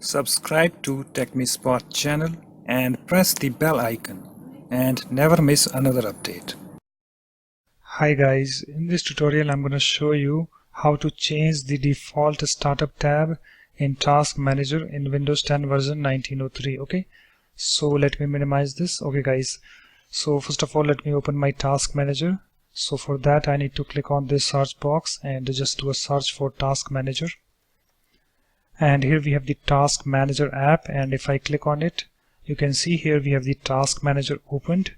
Subscribe to TechMeSpot channel and press the bell icon and never miss another update. Hi guys, in this tutorial I'm going to show you how to change the default startup tab in Task Manager in Windows 10 version 1903. Okay, so let me minimize this. Okay guys, so first of all let me open my Task Manager. So for that I need to click on this search box and just do a search for Task Manager. And here we have the Task Manager app, and if I click on it, you can see here we have the Task Manager opened,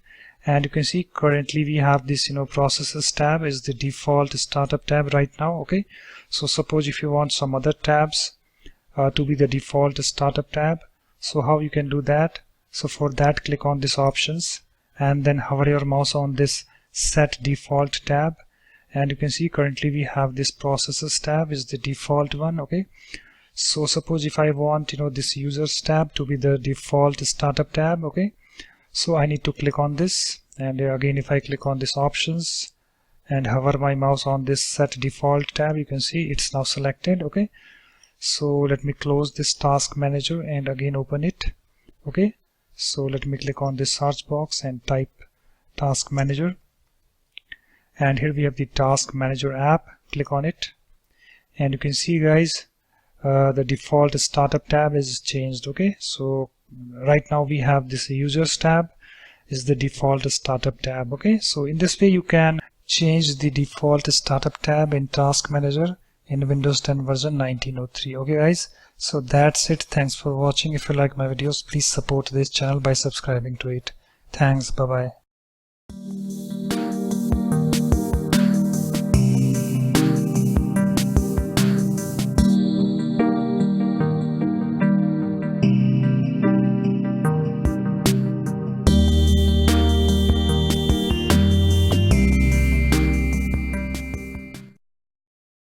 and you can see currently we have this processes tab is the default startup tab right now. Okay, so suppose if you want some other tabs to be the default startup tab, so how you can do that? So for that, click on this options and then hover your mouse on this set default tab, and you can see currently we have this processes tab is the default one. Okay, so suppose if I want this users tab to be the default startup tab. Okay, so I need to click on this, and again if I click on this options and hover my mouse on this set default tab, you can see it's now selected. Okay, so let me close this Task Manager and again open it. Okay, so let me click on this search box and type Task Manager, and here we have the Task Manager app. Click on it and you can see guys the default startup tab is changed. Okay, so right now we have this users tab is the default startup tab. Okay, so in this way you can change the default startup tab in Task Manager in Windows 10 version 1903. Okay guys, so that's it. Thanks for watching. If you like my videos, please support this channel by subscribing to it. Thanks, bye bye.